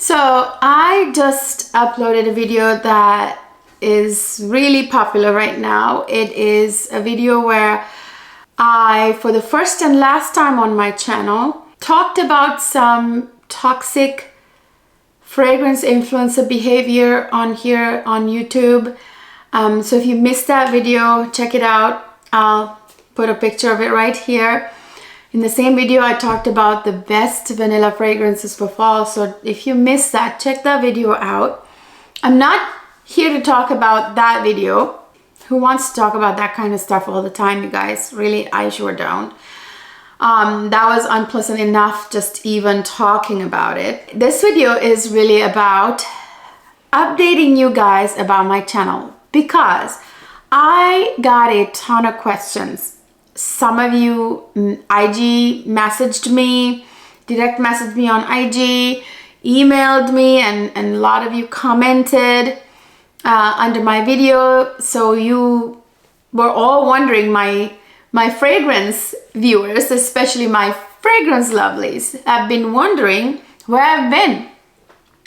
So I just uploaded a video that is really popular right now. It is a video where I, for the first and last time on my channel, talked about some toxic fragrance influencer behavior on here on YouTube. So if you missed that video, check it out. I'll put a picture of it right here. In the same video, I talked about the best vanilla fragrances for fall. So if you missed that, check that video out. I'm not here to talk about that video. Who wants to talk about that kind of stuff all the time, you guys? Really, I sure don't. That was unpleasant enough just even talking about it. This video is really about updating you guys about my channel because I got a ton of questions. Some of you IG messaged me, direct messaged me on IG, emailed me, and a lot of you commented under my video. So you were all wondering, my fragrance viewers, especially my fragrance lovelies, have been wondering where I've been.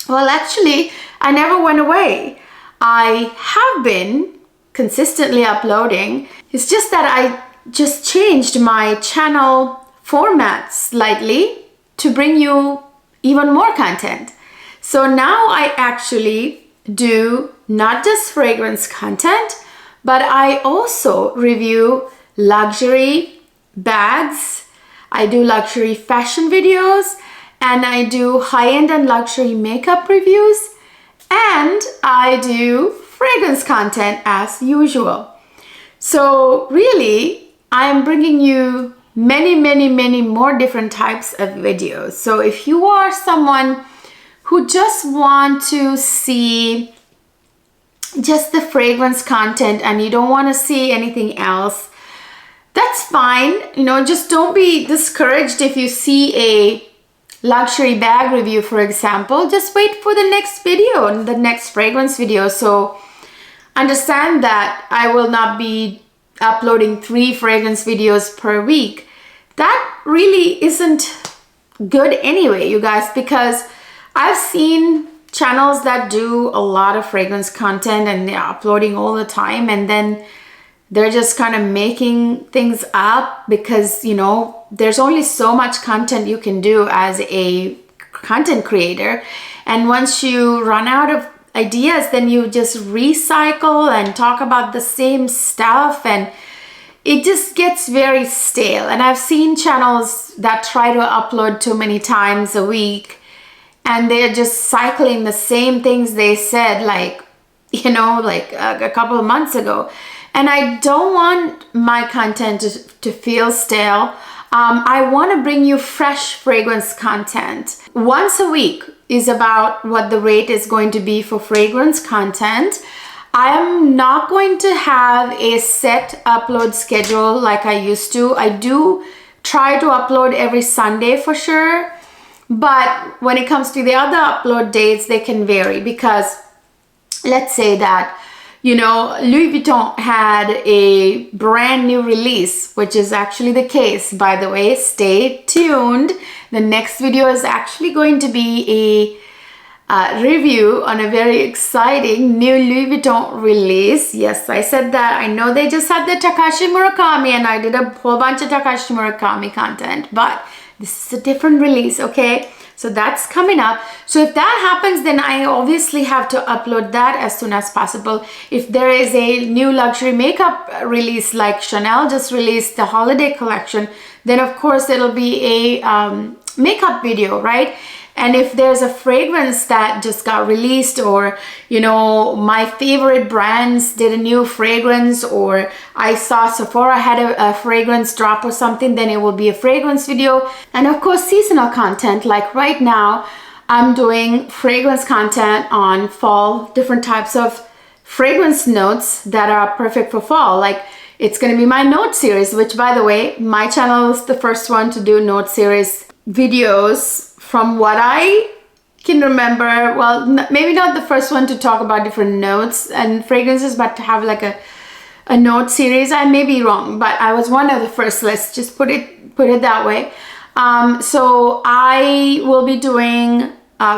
Well, actually, I never went away. I have been consistently uploading. It's just that I just changed my channel format slightly to bring you even more content. So now I actually do not just fragrance content, but I also review luxury bags, I do luxury fashion videos, and I do high-end and luxury makeup reviews, and I do fragrance content as usual. So really, I'm bringing you many more different types of videos. So if you are someone who just want to see just the fragrance content and you don't want to see anything else, that's fine. You know, just don't be discouraged if you see a luxury bag review, for example. Just wait for the next video, the next fragrance video. So understand that I will not be uploading 3 fragrance videos per week. That really isn't good anyway, you guys, because I've seen channels that do a lot of fragrance content and they're uploading all the time, and then they're just kind of making things up because, you know, there's only so much content you can do as a content creator, and once you run out of ideas, then you just recycle and talk about the same stuff, and it just gets very stale. And I've seen channels that try to upload too many times a week, and they're just cycling the same things they said, like, you know, like a couple of months ago. And I don't want my content to feel stale. I want to bring you fresh fragrance content. Once a week is about what the rate is going to be for fragrance content. I'm not going to have a set upload schedule like I used to. I do try to upload every Sunday for sure, but when it comes to the other upload dates, they can vary because let's say that, you know, Louis Vuitton had a brand new release, which is actually the case, by the way. Stay tuned. The next video is actually going to be a review on a very exciting new Louis Vuitton release. Yes, I said that. I know they just had the Takashi Murakami, and I did a whole bunch of Takashi Murakami content, but this is a different release, okay? So that's coming up. So if that happens, then I obviously have to upload that as soon as possible. If there is a new luxury makeup release, like Chanel just released the holiday collection, then of course it'll be a makeup video, right? And if there's a fragrance that just got released, or, you know, my favorite brands did a new fragrance, or I saw Sephora had a fragrance drop or something, then it will be a fragrance video. And of course, seasonal content, like right now, I'm doing fragrance content on fall, different types of fragrance notes that are perfect for fall. Like, it's going to be my note series, which, by the way, my channel is the first one to do note series videos from what I can remember. Well, maybe not the first one to talk about different notes and fragrances, but to have like a note series. I may be wrong, but I was one of the first. Let's just put it that way. So I will be doing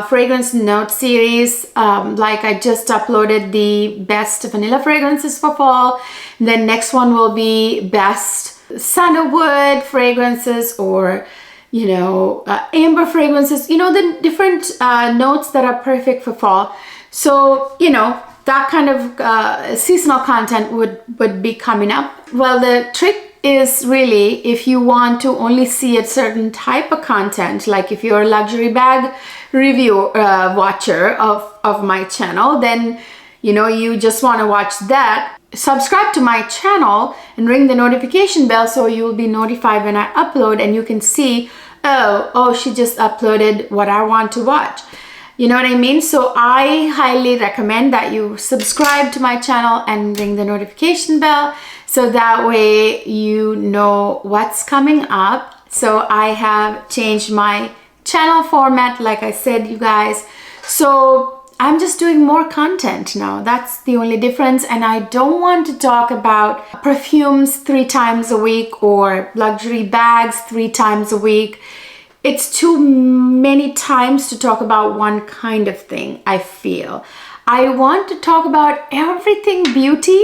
fragrance note series. Like I just uploaded the best vanilla fragrances for fall. Then next one will be best sandalwood fragrances, or amber fragrances, the different notes that are perfect for fall. So that kind of seasonal content would be coming up. Well, the trick is really, if you want to only see a certain type of content, like if you're a luxury bag review watcher of my channel, then you just want to watch that, subscribe to my channel and ring the notification bell so you'll be notified when I upload, and you can see, oh, she just uploaded what I want to watch. You know what I mean? So I highly recommend that you subscribe to my channel and ring the notification bell, so that way you know what's coming up. So I have changed my channel format, like I said, you guys. So I'm just doing more content now. That's the only difference. And I don't want to talk about perfumes 3 times a week or luxury bags 3 times a week. It's too many times to talk about one kind of thing, I feel. I want to talk about everything beauty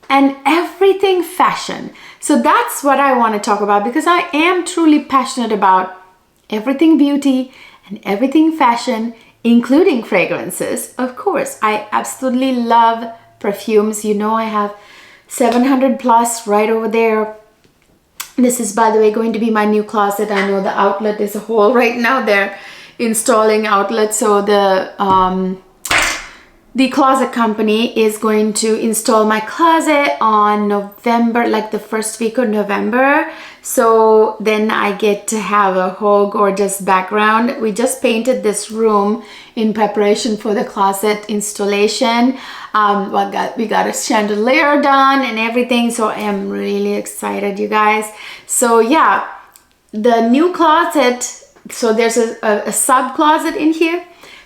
and everything fashion. So that's what I want to talk about, because I am truly passionate about everything beauty and everything fashion, including fragrances. Of course, I absolutely love perfumes. I have 700 plus right over there. This is, by the way, going to be my new closet. I know the outlet is a hole right now. They're installing outlets. So the closet company is going to install my closet on November, like the first week of November. So then I get to have a whole gorgeous background. We just painted this room in preparation for the closet installation. We got a chandelier done and everything. So I am really excited, you guys. So yeah, the new closet, so there's a sub closet in here.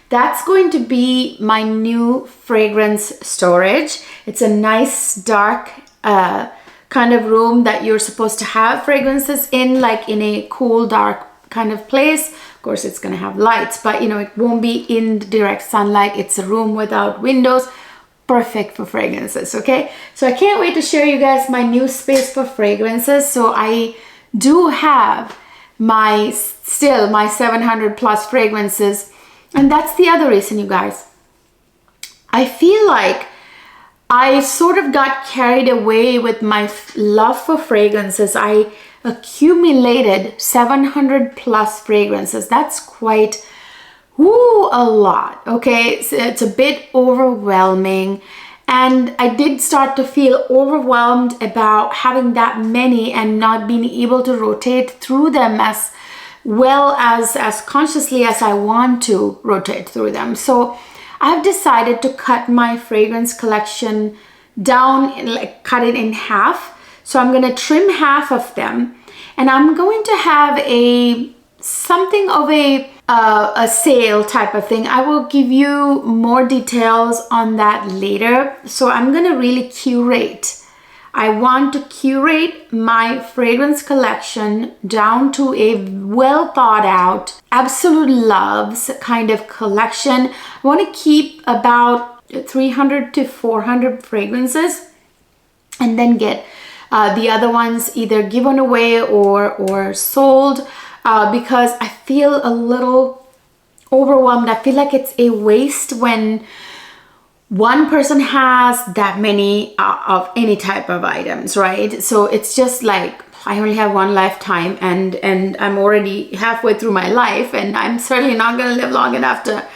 That's going to be my new fragrance storage. It's a nice dark kind of room that you're supposed to have fragrances in, like in a cool dark kind of place. Of course, it's going to have lights, but it won't be in direct sunlight. It's a room without windows, perfect for fragrances. Okay, so I can't wait to share you guys my new space for fragrances. So I do have my 700 plus fragrances. And that's the other reason, you guys. I feel like I sort of got carried away with my love for fragrances. I accumulated 700 plus fragrances. That's quite a lot. Okay, it's a bit overwhelming. And I did start to feel overwhelmed about having that many and not being able to rotate through them as well as consciously as I want to rotate through them. So I've decided to cut my fragrance collection down, like cut it in half. So I'm going to trim half of them, and I'm going to have something of a sale type of thing. I will give you more details on that later. So I'm going to really curate. I want to curate my fragrance collection down to a well thought out, absolute loves kind of collection. I want to keep about 300 to 400 fragrances, and then get the other ones either given away or sold, because I feel a little overwhelmed. I feel like it's a waste when one person has that many of any type of items, right? So it's just like, I only have one lifetime, and I'm already halfway through my life, and I'm certainly not going to live long enough to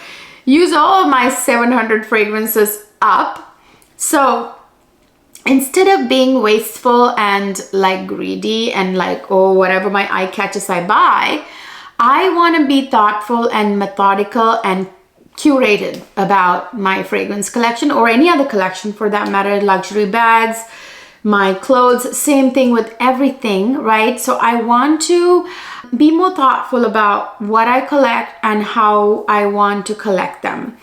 use all of my 700 fragrances up. So instead of being wasteful and like greedy and like, oh, whatever my eye catches I buy, I want to be thoughtful and methodical and curated about my fragrance collection, or any other collection for that matter, luxury bags, my clothes, same thing with everything, right? So I want to be more thoughtful about what I collect and how I want to collect them.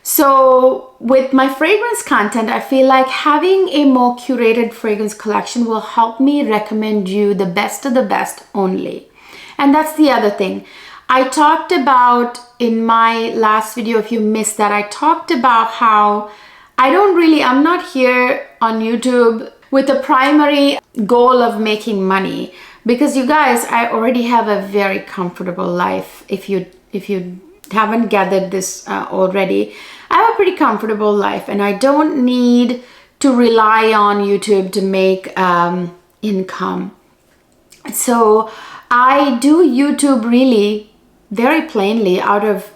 So with my fragrance content, I feel like having a more curated fragrance collection will help me recommend you the best of the best only. And that's the other thing. I talked about in my last video, if you missed that, I talked about how I'm not here on YouTube with the primary goal of making money, because you guys, I already have a very comfortable life. If you haven't gathered this already, I have a pretty comfortable life, and I don't need to rely on YouTube to make income. So I do YouTube really very plainly out of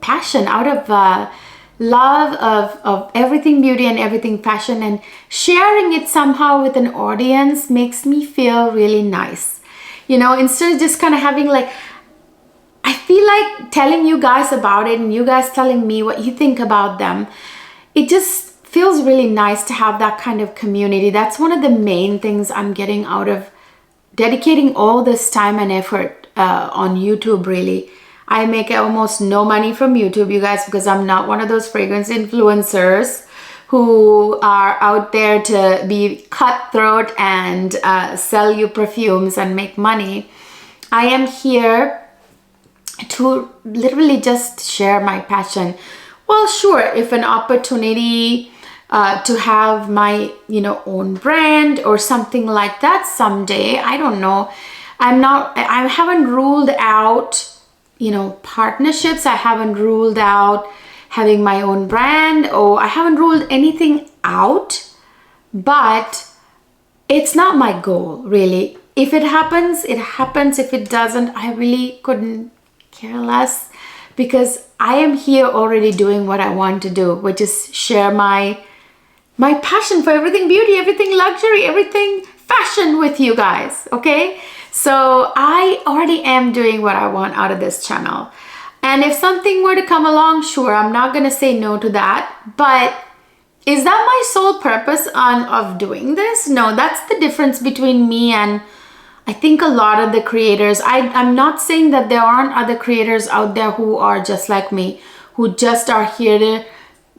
passion, out of love of everything beauty and everything fashion, and sharing it somehow with an audience makes me feel really nice. You know, instead of just kind of having like, I feel like telling you guys about it and you guys telling me what you think about them. It just feels really nice to have that kind of community. That's one of the main things I'm getting out of dedicating all this time and effort on YouTube, really. I make almost no money from YouTube, you guys, because I'm not one of those fragrance influencers who are out there to be cutthroat and sell you perfumes and make money. I am here to literally just share my passion. Well, sure, if an opportunity to have my, you know, own brand or something like that someday, I don't know. I haven't ruled out, you know, partnerships. I haven't ruled out having my own brand, or I haven't ruled anything out, but it's not my goal, really. If it happens, it happens. If it doesn't, I really couldn't care less, because I am here already doing what I want to do, which is share my passion for everything beauty, everything luxury, everything fashion with you guys, okay? So I already am doing what I want out of this channel. And if something were to come along, sure, I'm not gonna say no to that. But is that my sole purpose of doing this? No, that's the difference between me and I think a lot of the creators. I'm not saying that there aren't other creators out there who are just like me, who just are here to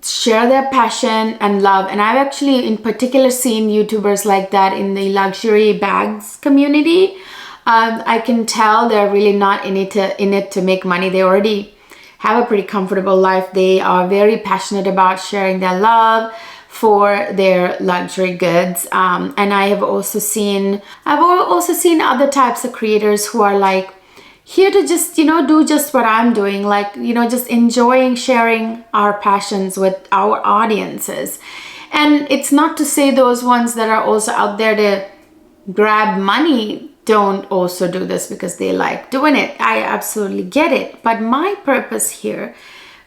share their passion and love. And I've actually in particular seen YouTubers like that in the luxury bags community. I can tell they're really not in it to make money. They already have a pretty comfortable life. They are very passionate about sharing their love for their luxury goods. And I've also seen other types of creators who are like here to just, you know, do just what I'm doing, like, you know, just enjoying sharing our passions with our audiences. And it's not to say those ones that are also out there to grab money don't also do this because they like doing it. I absolutely get it. But my purpose here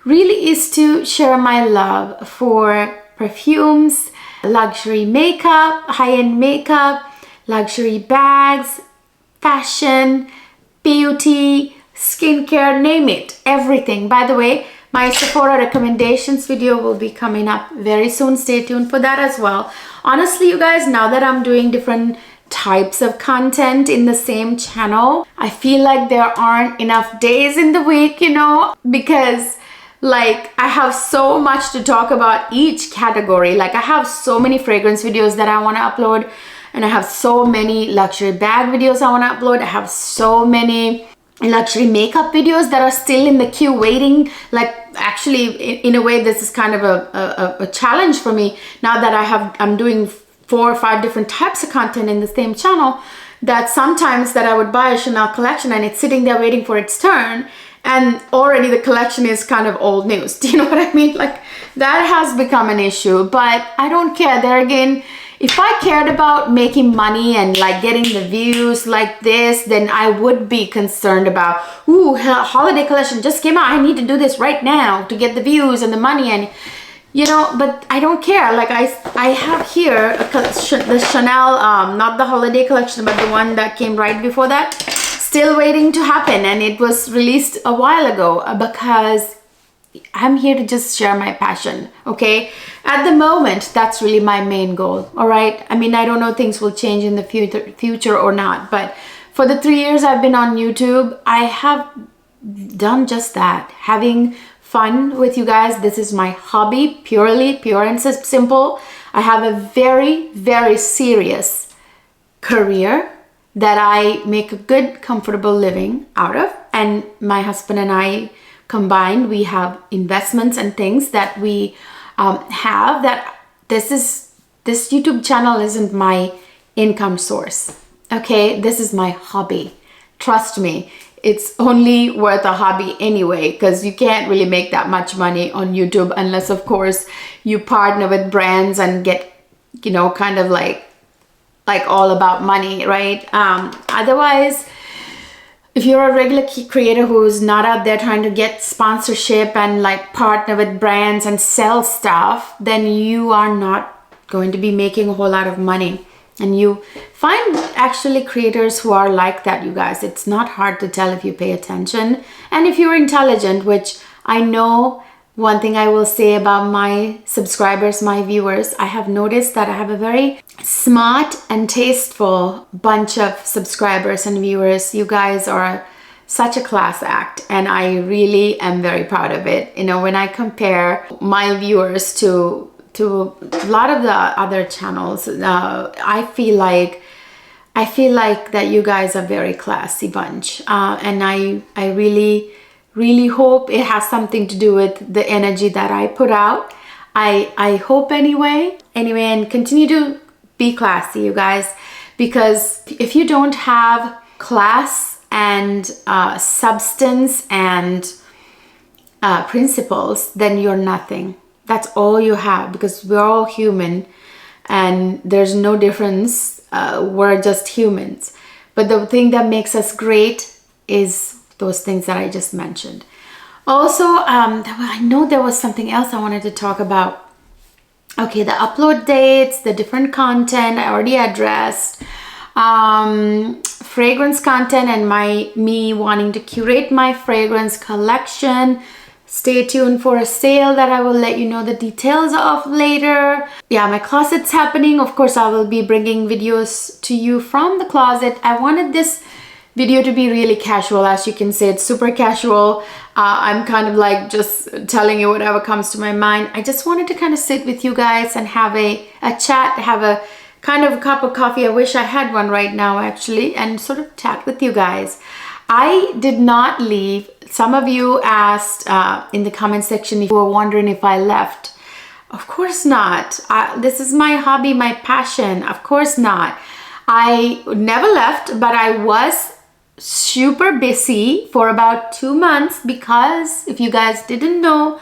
really is to share my love for perfumes, luxury makeup, high-end makeup, luxury bags, fashion, beauty, skincare, name it, everything. By the way, my Sephora recommendations video will be coming up very soon. Stay tuned for that as well. Honestly, you guys, now that I'm doing different types of content in the same channel, I feel like there aren't enough days in the week, you know, because like I have so much to talk about each category. Like I have so many fragrance videos that I want to upload, and I have so many luxury bag videos I want to upload. I have so many luxury makeup videos that are still in the queue waiting. Like actually in a way this is kind of a challenge for me now that I'm doing 4 or 5 different types of content in the same channel, that sometimes that I would buy a Chanel collection and it's sitting there waiting for its turn, and already the collection is kind of old news. Do you know what I mean? Like that has become an issue, but I don't care. There again, if I cared about making money and like getting the views like this, then I would be concerned about, ooh, holiday collection just came out, I need to do this right now to get the views and the money, and you know, but I don't care. Like I have here the Chanel, not the holiday collection, but the one that came right before that, still waiting to happen, and it was released a while ago because I'm here to just share my passion, okay? At the moment, that's really my main goal, all right? I mean, I don't know, things will change in the future or not, but for the 3 years I've been on YouTube, I have done just that, having fun with you guys. This is my hobby, pure and simple. I have a very, very serious career that I make a good, comfortable living out of, and my husband and I combined, we have investments and things that we have, that this YouTube channel isn't my income source. Okay, this is my hobby. Trust me, it's only worth a hobby anyway, because you can't really make that much money on YouTube unless, of course, you partner with brands and get, you know, kind of like all about money, right? Otherwise, if you're a regular creator who's not out there trying to get sponsorship and like partner with brands and sell stuff, then you are not going to be making a whole lot of money. And you find actually creators who are like that, you guys. It's not hard to tell if you pay attention and if you're intelligent, which I know. One thing I will say about my subscribers, my viewers, I have noticed that I have a very smart and tasteful bunch of subscribers and viewers. You guys are such a class act, and I really am very proud of it. You know, when I compare my viewers to a lot of the other channels, I feel like that you guys are a very classy bunch, and I really hope it has something to do with the energy that I put out. I hope anyway, and continue to be classy, you guys, because if you don't have class and substance and principles, then you're nothing. That's all you have, because we're all human and there's no difference. We're just humans. But the thing that makes us great is those things that I just mentioned. Also, I know there was something else I wanted to talk about. Okay, the upload dates, the different content I already addressed. Fragrance content and me wanting to curate my fragrance collection. Stay tuned for a sale that I will let you know the details of later. Yeah, my closet's happening. Of course, I will be bringing videos to you from the closet. I wanted this video to be really casual. As you can see, it's super casual. I'm kind of like just telling you whatever comes to my mind. I just wanted to kind of sit with you guys and have a chat, have a kind of a cup of coffee. I wish I had one right now actually, and sort of chat with you guys. I did not leave. Some of you asked in the comment section if you were wondering if I left. Of course not. This is my hobby, my passion. Of course not. I never left, but I was super busy for about 2 months because, if you guys didn't know,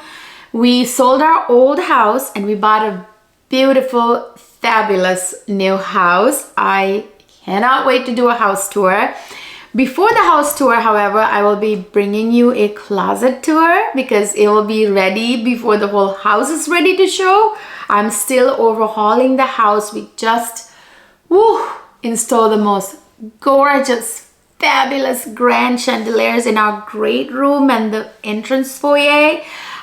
we sold our old house and we bought a beautiful, fabulous new house. I cannot wait to do a house tour. Before the house tour, however, I will be bringing you a closet tour because it will be ready before the whole house is ready to show. I'm still overhauling the house. We just installed the most gorgeous, fabulous grand chandeliers in our great room and the entrance foyer.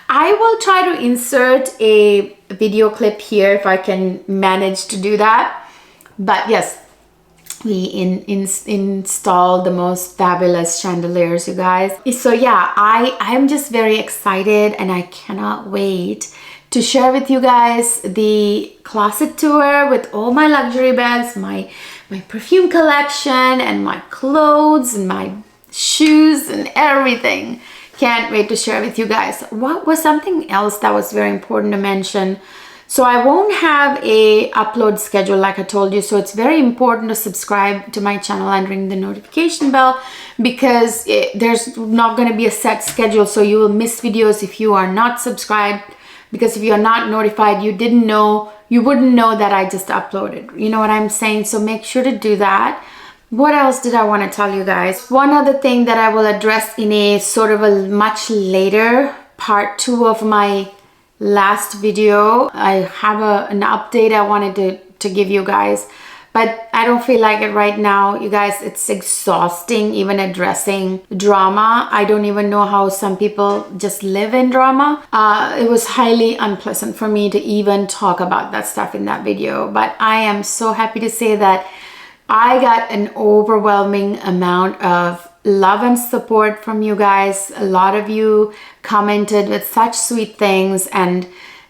I will try to insert a video clip here if I can manage to do that. But yes, we installed the most fabulous chandeliers, you guys. So yeah, I'm just very excited and I cannot wait to share with you guys the closet tour with all my luxury bags, my perfume collection and my clothes and my shoes and everything. Can't wait to share with you guys. What was something else that was very important to mention? So I won't have a upload schedule like I told you. So it's very important to subscribe to my channel and ring the notification bell because there's not going to be a set schedule. So you will miss videos if you are not subscribed, because if you're not notified, you wouldn't know that I just uploaded. You know what I'm saying? So make sure to do that. What else did I want to tell you guys? One other thing that I will address in a sort of a much later part 2 of my last video. I have an update I wanted to give you guys, but I don't feel like it right now, you guys. It's exhausting even addressing drama. I don't even know how some people just live in drama. It was highly unpleasant for me to even talk about that stuff in that video, but I am so happy to say that I got an overwhelming amount of love and support from you guys. A lot of you commented with such sweet things and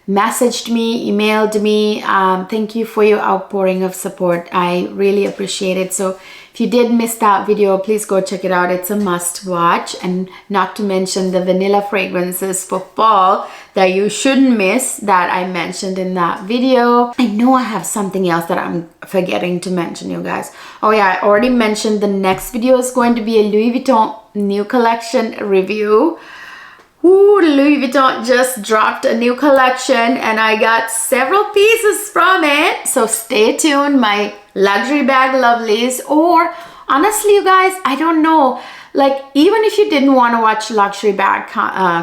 messaged me, emailed me. Thank you for your outpouring of support. I really appreciate it. So If you did miss that video, please go check it out. It's a must watch. And not to mention the vanilla fragrances for fall that you shouldn't miss that I mentioned in that video. I know I have something else that I'm forgetting to mention, you guys. Oh yeah, I already mentioned the next video is going to be a Louis Vuitton new collection review. Ooh, Louis Vuitton just dropped a new collection and I got several pieces from it. So stay tuned, my luxury bag lovelies. Or honestly, you guys, I don't know. Like, even if you didn't want to watch luxury bag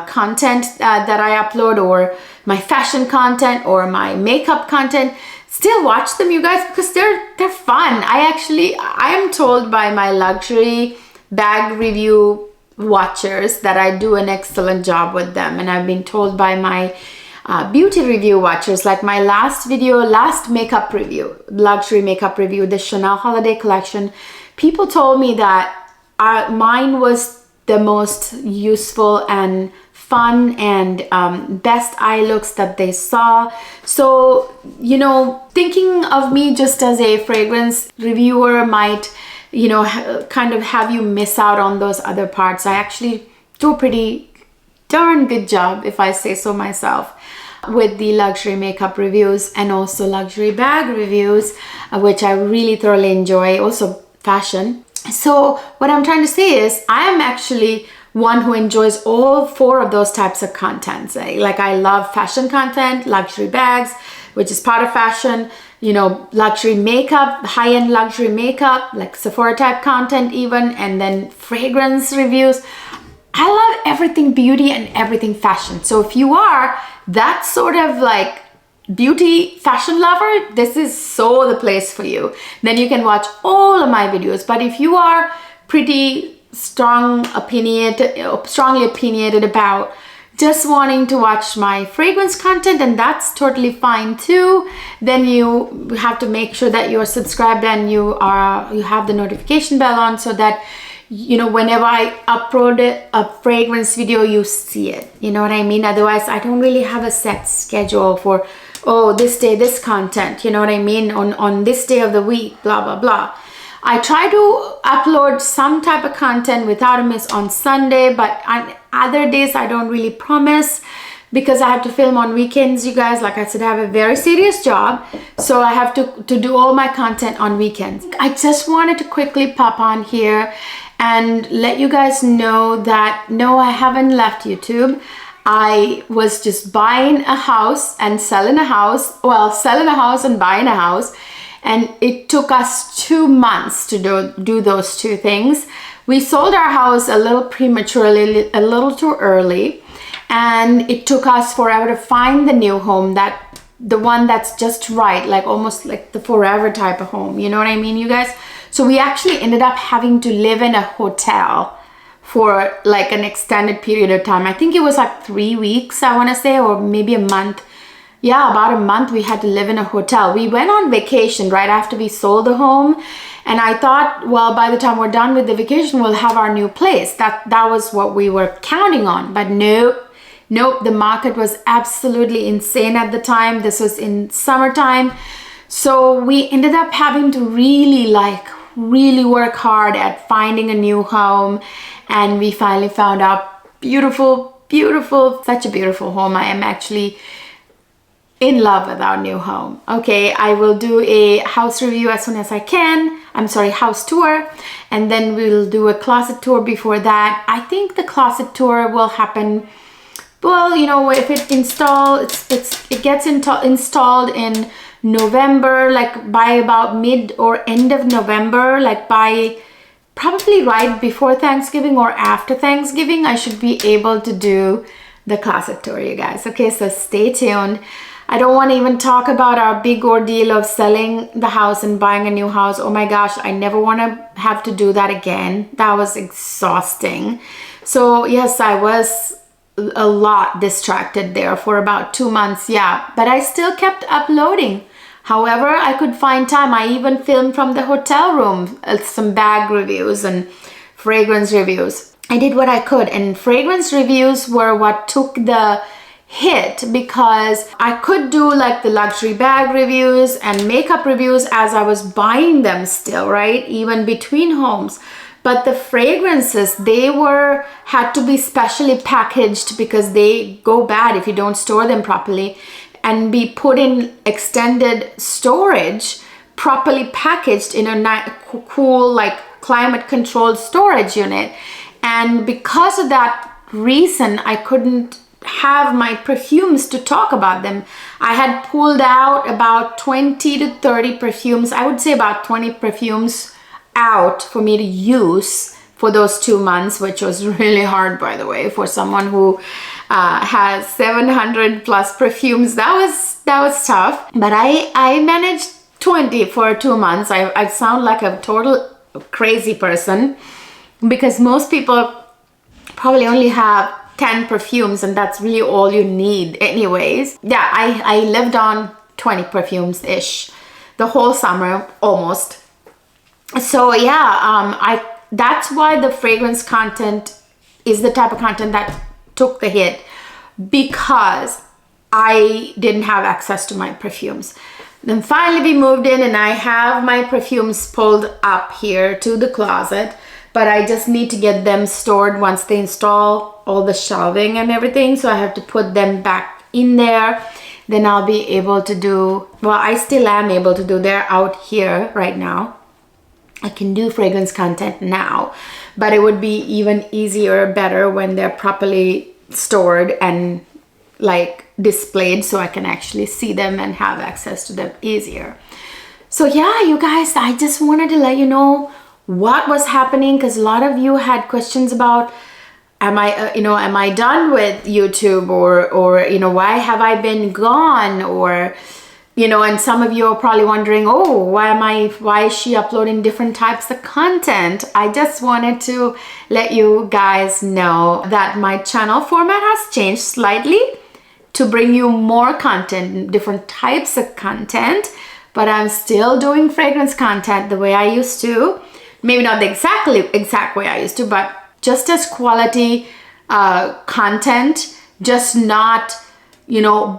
content that I upload, or my fashion content or my makeup content, still watch them, you guys, because they're fun. I am told by my luxury bag review watchers that I do an excellent job with them, and I've been told by my beauty review watchers, like my last makeup review, luxury makeup review, the Chanel holiday collection, people told me that mine was the most useful and fun and best eye looks that they saw. So, you know, thinking of me just as a fragrance reviewer might, you know, kind of have you miss out on those other parts. I actually do a pretty darn good job, if I say so myself, with the luxury makeup reviews and also luxury bag reviews, which I really thoroughly enjoy, also fashion. So what I'm trying to say is I am actually one who enjoys all four of those types of contents. Like, I love fashion content, luxury bags, which is part of fashion, you know, luxury makeup, high-end luxury makeup, like Sephora type content even, and then fragrance reviews. I love everything beauty and everything fashion. So if you are that sort of like beauty fashion lover, this is so the place for you. Then you can watch all of my videos. But if you are pretty strongly opinionated about just wanting to watch my fragrance content, and that's totally fine too, then you have to make sure that you're subscribed and you have the notification bell on, so that, you know, whenever I upload a fragrance video, you see it. You know what I mean? Otherwise, I don't really have a set schedule for, oh, this day, this content, you know what I mean? On this day of the week, blah, blah, blah. I try to upload some type of content without a miss on Sunday, but on other days I don't really promise, because I have to film on weekends, you guys. Like I said, I have a very serious job, so I have to do all my content on weekends. I just wanted to quickly pop on here and let you guys know that no, I haven't left YouTube. I was just buying a house and selling a house. Well, selling a house and buying a house. And it took us 2 months to do those two things. We sold our house a little prematurely, a little too early. And it took us forever to find the new home, the one that's just right, like almost like the forever type of home. You know what I mean, you guys? So we actually ended up having to live in a hotel for like an extended period of time. I think it was like 3 weeks, I want to say, or maybe a month. Yeah, about a month we had to live in a hotel. We went on vacation right after we sold the home, and I thought, well, by the time we're done with the vacation, we'll have our new place. That was what we were counting on. But nope, the market was absolutely insane at the time. This was in summertime. So we ended up having to really work hard at finding a new home, and we finally found our beautiful, such a beautiful home. I am actually in love with our new home. Okay, I will do a house review as soon as I can. I'm sorry, house tour, and then we'll do a closet tour before that. I think the closet tour will happen, well, you know, if it gets installed in November, like by about mid or end of November, like by probably right before Thanksgiving or after Thanksgiving, I should be able to do the closet tour, you guys. Okay, so stay tuned. I don't want to even talk about our big ordeal of selling the house and buying a new house. Oh my gosh, I never want to have to do that again. That was exhausting. So yes, I was a lot distracted there for about 2 months, yeah, but I still kept uploading. However, I could find time. I even filmed from the hotel room some bag reviews and fragrance reviews. I did what I could, and fragrance reviews were what took the hit because I could do like the luxury bag reviews and makeup reviews as I was buying them still, right? Even between homes. But the fragrances, they had to be specially packaged because they go bad if you don't store them properly, and be put in extended storage, properly packaged in a cool, like climate controlled storage unit. And because of that reason, I couldn't have my perfumes to talk about them. I had pulled out about 20 to 30 perfumes. I would say about 20 perfumes out for me to use for those 2 months, which was really hard, by the way, for someone who has 700 plus perfumes. That was tough, but I managed 20 for 2 months. I sound like a total crazy person because most people probably only have 10 perfumes, and that's really all you need anyways. Yeah, I lived on 20 perfumes ish the whole summer almost. So yeah, that's why the fragrance content is the type of content that took the hit, because I didn't have access to my perfumes. Then finally we moved in and I have my perfumes pulled up here to the closet, but I just need to get them stored once they install all the shelving and everything. So I have to put them back in there. Then I'll be able to do, well, I still am able to do, they're out here right now. I can do fragrance content now, but it would be even easier, better when they're properly stored and like displayed so I can actually see them and have access to them easier. So yeah, you guys, I just wanted to let you know what was happening, because a lot of you had questions about am I done with YouTube, or why have I been gone, or and some of you are probably wondering, oh, why is she uploading different types of content? I just wanted to let you guys know that my channel format has changed slightly to bring you more content, different types of content, but I'm still doing fragrance content the way I used to. Maybe not the exact way I used to, but just as quality content, just not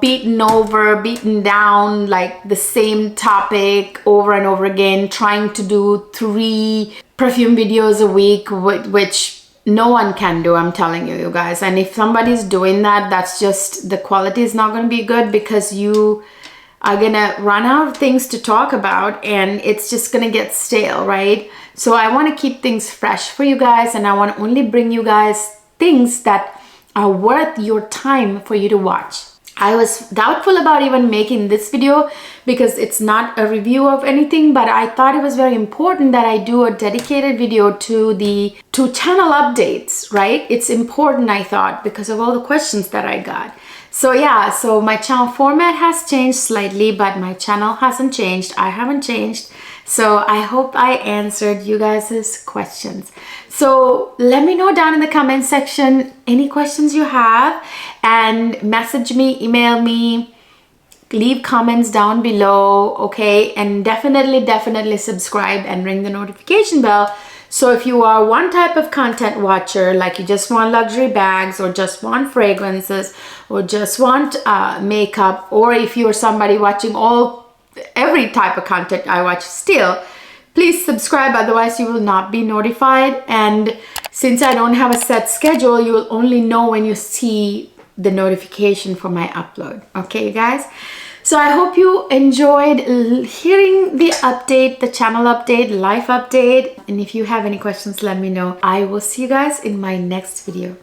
beaten down, like the same topic over and over again, trying to do 3 perfume videos a week, which no one can do, I'm telling you guys. And if somebody's doing that, that's just, the quality is not going to be good, because you are gonna run out of things to talk about and it's just gonna get stale, right? So I want to keep things fresh for you guys, and I want to only bring you guys things that are worth your time for you to watch. I was doubtful about even making this video because it's not a review of anything, but I thought it was very important that I do a dedicated video to channel updates, right? It's important, I thought, because of all the questions that I got. So yeah, so my channel format has changed slightly, but my channel hasn't changed. I haven't changed. So I hope I answered you guys' questions. So let me know down in the comment section any questions you have, and message me, email me, leave comments down below, okay? And definitely subscribe and ring the notification bell. So if you are one type of content watcher, like you just want luxury bags, or just want fragrances, or just want makeup, or if you're somebody watching every type of content I watch still, please subscribe, otherwise you will not be notified. And since I don't have a set schedule, you will only know when you see the notification for my upload. Okay, you guys? So I hope you enjoyed hearing the update, the channel update, life update. And if you have any questions, let me know. I will see you guys in my next video.